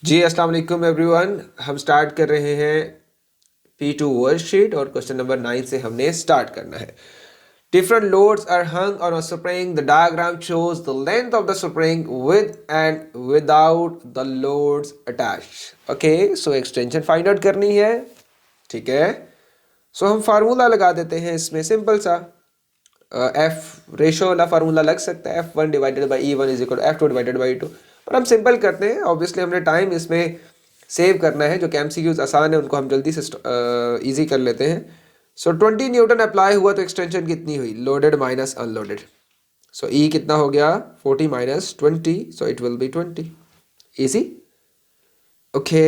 जी अस्सलाम वालेकुम एवरीवन। हम स्टार्ट कर रहे हैं P2 वर्कशीट और क्वेश्चन नंबर 9 से हमने स्टार्ट करना है। Different loads are hung on a spring. The diagram shows the length of the spring with and without the loads attached. Okay, so extension find out करनी है। ठीक है, सो हम फार्मूला लगा देते हैं इसमें सिंपल सा। एफ रेशो वाला फार्मूला लग सकता है, F1 divided by E1 is equal F2 divided by 2, पर हम सिंपल करते हैं। ऑब्वियसली हमने टाइम इसमें सेव करना है, जो कि MCQs आसान है उनको हम जल्दी से इजी कर लेते हैं। सो 20 न्यूटन अप्लाई हुआ तो एक्सटेंशन कितनी हुई, loaded minus unloaded. So e कितना हो गया, 40 minus 20, so it will be 20। Easy. Okay,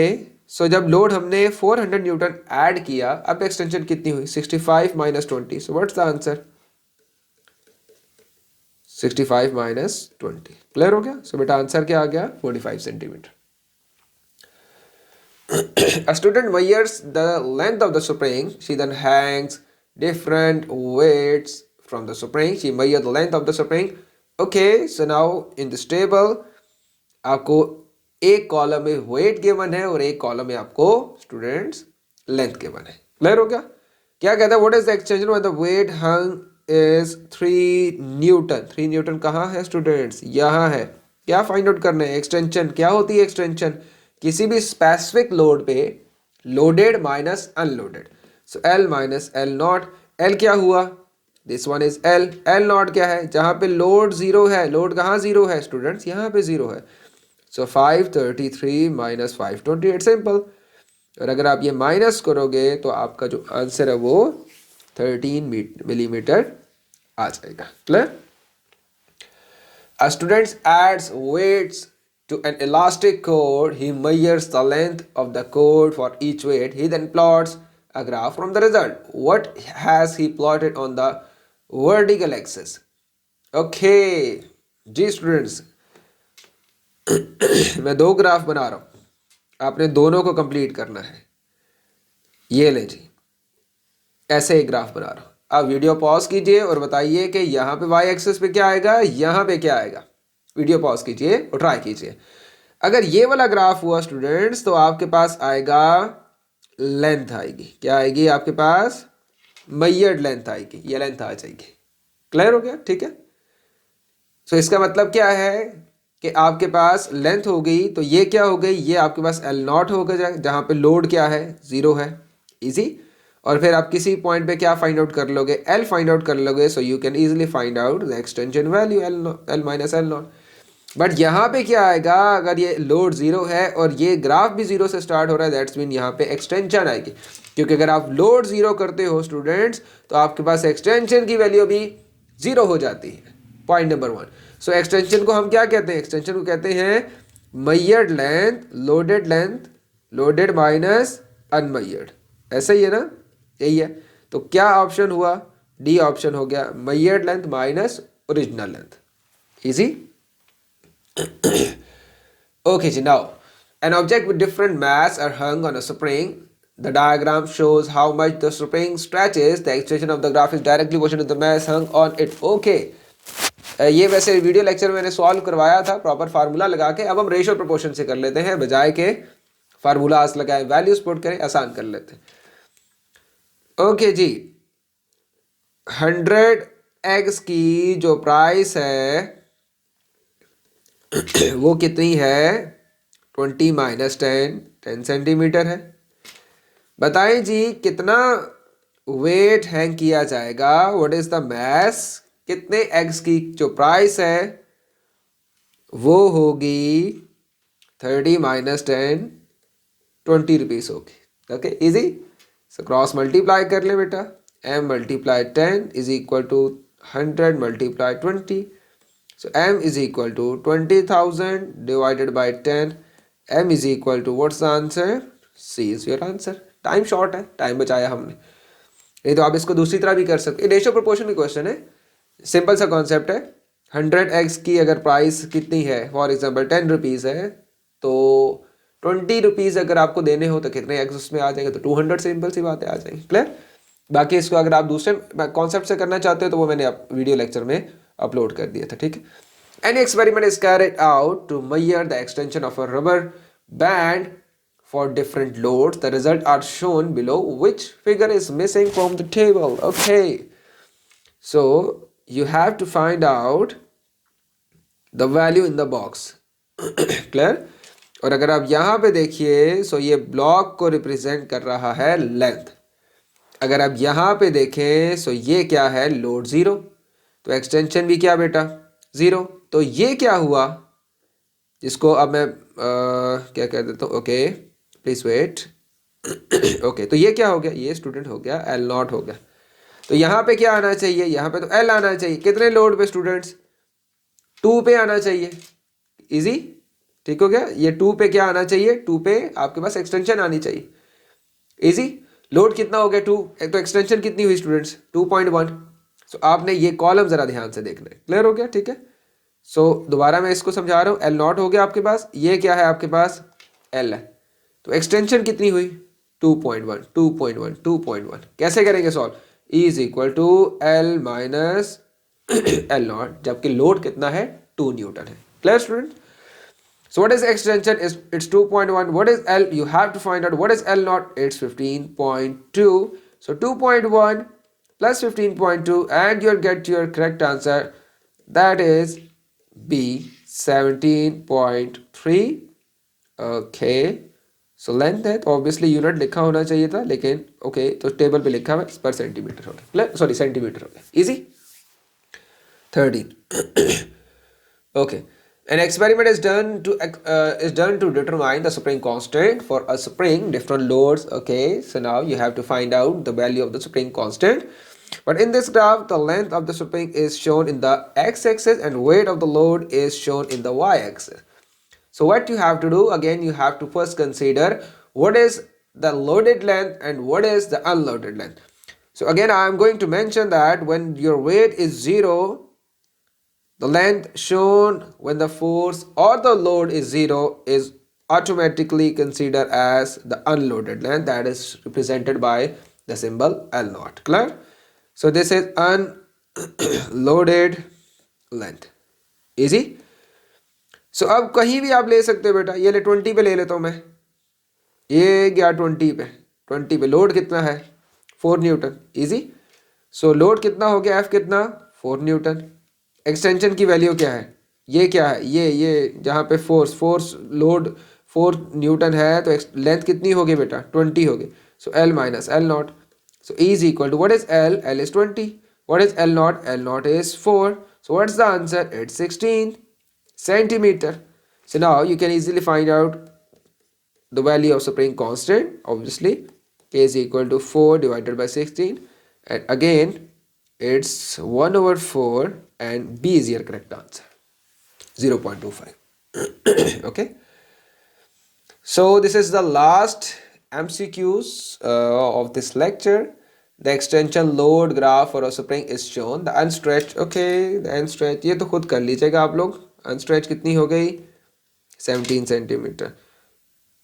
so जब लोड हमने 400 न्यूटन ऐड किया, अब एक्सटेंशन कितनी हुई, 65 minus 20, so what's the answer, 65 minus 20। Clear हो गया। सो बेटा आंसर क्या आ गया, 45 centimetre. A student measures the length of the spring. She then hangs different weights from the spring. She measures the length of the spring. Okay, so now in this table आपको एक column में wait given है और एक column में आपको students length given है। Clear हो गया। क्या कहता है, what is the extension when the weight hung is 3 newton. 3 newton कहाँ है स्टूडेंट्स, यहाँ है। क्या फाइंड आउट करना है, एक्सटेंशन क्या होती है। एक्सटेंशन किसी भी स्पेसिफिक लोड पे loaded minus unloaded. So L minus L not. L क्या हुआ, this one is L. L not क्या है, जहां पे लोड जीरो है। लोड कहाँ जीरो है स्टूडेंट्स, यहाँ पे जीरो है। सो 533 माइनस 528, सिंपल। और अगर आप ये माइनस करोगे तो आपका जो आंसर है वो 13 मिलीमीटर आ जाएगा। Clear. A student adds weights to an elastic cord. He measures the length of the cord for each weight. He then plots a graph from the result. What has he plotted on the vertical axis? Okay, जी students, मैं दो graph बना रहा हूँ, आपने दोनों को complete करना है। ये ले जी, ऐसे एक ग्राफ बना रहा हूँ। आप वीडियो पॉज कीजिए और बताइए कि यहाँ पे वाई एक्सिस पे क्या आएगा, यहाँ पे क्या आएगा। वीडियो पॉज कीजिए और ट्राई कीजिए। अगर ये वाला ग्राफ हुआ स्टूडेंट्स तो आपके पास आएगा लेंथ आएगी। क्या आएगी आपके पास, मेजर्ड लेंथ आएगी, ये लेंथ आ जाएगी। क्लियर हो गया, ठीक है। सो इसका मतलब क्या है कि आपके पास लेंथ हो गई तो ये क्या हो गई, ये आपके पास एल नॉट हो गया, जहाँ पे लोड क्या है, जीरो है। इजी। और फिर आप किसी पॉइंट पे क्या फाइंड आउट कर लोगे, एल फाइंड आउट कर लोगे। So you can easily find out the extension value L minus L not. But यहाँ पे क्या आएगा, अगर ये लोड जीरो है और ये ग्राफ भी जीरो से स्टार्ट हो रहा है, दैट्स मीन यहाँ पे एक्सटेंशन आएगी। क्योंकि अगर आप लोड जीरो करते हो स्टूडेंट्स तो आपके पास एक्सटेंशन की वैल्यू भी जीरो हो जाती है। Point number 1। सो एक्सटेंशन को हम क्या कहते हैं, एक्सटेंशन को कहते हैं measured length, loaded minus unmeasured. ऐसा ही है ना, यही है। तो क्या ऑप्शन हुआ, डी ऑप्शन हो गया, measured length minus original length. Easy. Okay, so now an object with different mass are hung on a spring. The diagram shows how much the spring stretches. The extension of the graph is directly proportional to the mass hung on it. Okay. ये वैसे video lecture में मैंने solve करवाया था proper formula लगा के। अब हम रेशियो प्रोपोर्शन से कर लेते हैं, बजाय के फार्मूलाज लगाए वैल्यूज पुट करें, आसान कर लेते हैं। ओके जी, 100 एग्स की जो प्राइस है वो कितनी है, 20 माइनस 10 सेंटीमीटर है। बताएं जी कितना वेट हैंग किया जाएगा, व्हाट इज द मैस। कितने एग्स की जो प्राइस है वो होगी 30 माइनस 10, 20 रुपीज होगी। Okay, easy. So cross multiply कर ले बेटा, m multiply 10 is equal to 100 multiply 20। So m is equal to 20,000 divided by 10. m is equal to what's the answer? C is your answer. Time short है, time बचाया हमने। नहीं तो आप इसको दूसरी तरह भी कर सकते। रेशियो प्रोपोर्शन की क्वेश्चन है, सिंपल सा कॉन्सेप्ट है। 100 एग्स की अगर प्राइस कितनी है, फॉर एग्जांपल 10 रुपीज़ है, तो 20 रुपीज़ अगर आपको देने हो तो कितने एग्स उसमें आ जाएंगे, तो 200, सिंपल सी बातें आ जाएंगी। क्लियर। बाकी इसको अगर आप दूसरे कॉन्सेप्ट से करना चाहते हो तो वो मैंने वीडियो लेक्चर में अपलोड कर दिया था, ठीक है। An experiment is carried out to measure the extension of a rubber band for different loads. The results are shown below. Which figure is missing from the table? Okay, so you have to find out the value in the box. Clear? और अगर आप यहाँ पे देखिए सो ये block को represent कर रहा है लेंथ. अगर आप यहाँ पे देखें सो ये क्या है, लोड ज़ीरो, तो एक्सटेंशन भी क्या बेटा, ज़ीरो. तो ये क्या हुआ, जिसको अब मैं क्या कह देता हूँ, ओके प्लीज़ वेट. ओके, तो ये क्या हो गया, ये स्टूडेंट हो गया एल नॉट हो गया. तो यहाँ पे क्या आना चाहिए, यहाँ पे तो एल आना चाहिए. कितने लोड पे स्टूडेंट्स, 2 पे आना चाहिए. इजी, ठीक हो गया. ये 2 पे क्या आना चाहिए, 2 पे आपके पास एक्सटेंशन आनी चाहिए. इजी. लोड कितना हो गया 2, तो एक्सटेंशन कितनी हुई स्टूडेंट्स 2.1. सो आपने ये कॉलम जरा ध्यान से देखना है. क्लियर हो गया, ठीक है. सो दोबारा मैं इसको समझा रहा हूँ. एल नॉट हो गया आपके पास, ये क्या है आपके पास एल है. तो एक्सटेंशन कितनी हुई 2.1, 2.1, 2.1. कैसे करेंगे solve, is equal to L minus L naught, जबकि लोड कितना है 2 न्यूटन है. Clear student. So what is extension? It's 2.1. What is L? You have to find out what is L naught. It's 15.2. So 2.1 plus 15.2 and you'll get your correct answer. That is B, 17.3. Okay. So length है तो obviously unit लिखा होना चाहिए था, लेकिन okay तो table पे लिखा हुआ है पर सेंटीमीटर हो गया. Sorry, सेंटीमीटर हो गया. Easy. 13. Okay. An experiment is done to determine the spring constant for a spring, different loads. Okay, so now you have to find out the value of the spring constant. But in this graph, the length of the spring is shown in the x-axis and weight of the load is shown in the y-axis. So what you have to do, again you have to first consider what is the loaded length and what is the unloaded length. So again I am going to mention that when your weight is 0, the length shown when the force or the load is 0 is automatically considered as the unloaded length, that is represented by the symbol L naught. Clear? So this is unloaded length. Easy? So अब कहीं भी आप ले सकते हो बेटा. ये ले 20 पे ले लेता हूँ मैं, ये गया 20 पे. 20 पे लोड कितना है 4 न्यूटन. इजी. सो लोड कितना हो गया, F कितना 4 न्यूटन. एक्सटेंशन की वैल्यू क्या है, ये क्या है, ये जहाँ पे फोर्स लोड 4 न्यूटन है, तो लेंथ कितनी होगी बेटा 20 होगी. So L minus L nought. So is equal to what is L, L is 20. What is L nought is 4. So what is the answer, it's 16 centimeter. So now you can easily find out the value of spring constant. Obviously K is equal to 4 divided by 16, and again it's 1 over 4 and B is your correct answer, 0.25. Okay, so this is the last MCQs of this lecture. The extension load graph for a spring is shown. The unstretched, okay, the unstretched ये तो खुद कर लीजिएगा आप लोग. Unstretched कितनी हो गई 17 centimeter.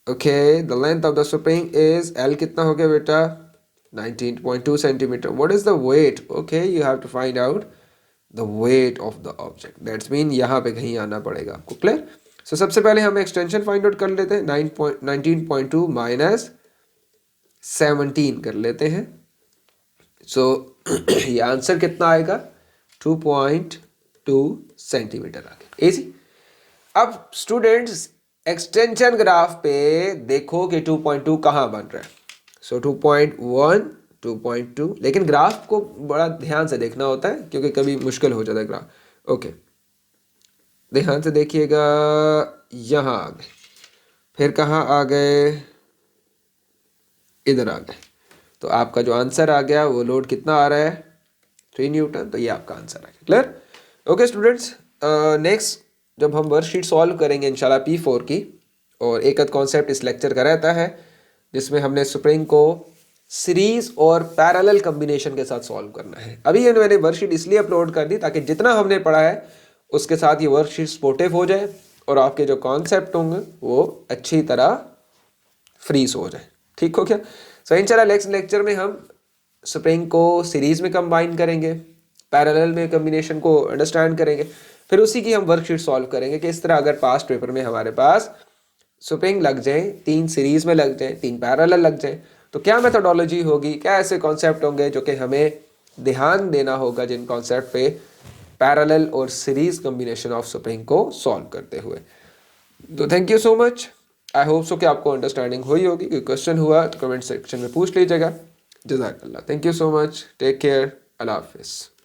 Okay, the length of the spring is L कितना हो गया बेटा 19.2 centimeter. What is the weight? Okay, you have to find out the weight of the object. That's mean यहाँ पे कहीं आना पड़ेगा आपको. Clear? So सबसे पहले हम extension find out कर लेते हैं. 19.2 minus 17 कर लेते हैं. So ये आंसर कितना आएगा 2.2 सेंटीमीटर आ गया. इजी. अब स्टूडेंट्स एक्सटेंशन ग्राफ पे देखो कि 2.2 कहाँ बन रहा है. सो 2.1, 2.2, लेकिन ग्राफ को बड़ा ध्यान से देखना होता है क्योंकि कभी मुश्किल हो जाता है ग्राफ. ओके, ध्यान से देखिएगा. यहाँ आ गए, फिर कहाँ आ गए, इधर आ गए. तो आपका जो आंसर आ गया वो लोड कितना आ रहा है 3 न्यूटन. तो ये आपका आंसर आ गया. क्लियर? ओके स्टूडेंट्स, नेक्स्ट जब हम वर्कशीट सॉल्व करेंगे इंशाल्लाह P4 की, और एक आध कॉन्सेप्ट इस लेक्चर का रहता है जिसमें हमने स्प्रिंग को सीरीज और पैरेलल कम्बिनेशन के साथ सॉल्व करना है. अभी ये मैंने वर्कशीट इसलिए अपलोड कर दी ताकि जितना हमने पढ़ा है उसके साथ ये वर्कशीट सपोर्टिव हो जाए और आपके जो कॉन्सेप्ट होंगे वो अच्छी तरह फ्रीज हो जाए. ठीक हो क्या? सो इंशाल्लाह नेक्स्ट लेक्चर में हम स्प्रिंग को सीरीज में कंबाइन करेंगे, पैरेलल में कम्बिनेशन को अंडरस्टैंड करेंगे, फिर उसी की हम वर्कशीट सॉल्व करेंगे कि इस तरह अगर पास्ट पेपर में हमारे पास स्विपिंग लग जाए, 3 सीरीज में लग जाए, 3 पैरेलल लग जाए, तो क्या मेथोडोलॉजी होगी, क्या ऐसे कॉन्सेप्ट होंगे जो कि हमें ध्यान देना होगा जिन कॉन्सेप्ट पे पैरेलल और सीरीज कॉम्बिनेशन ऑफ स्विपिंग को सॉल्व करते हुए। तो thank you so much. I hope so कि आपको अंडरस्टैंडिंग हुई होगी। कोई क्वेश्चन हुआ तो कमेंट सेक्शन में पूछ लीजिएगा। जज़ाकल्लाह। Thank you so much. Take care. अल्लाह हाफिज़।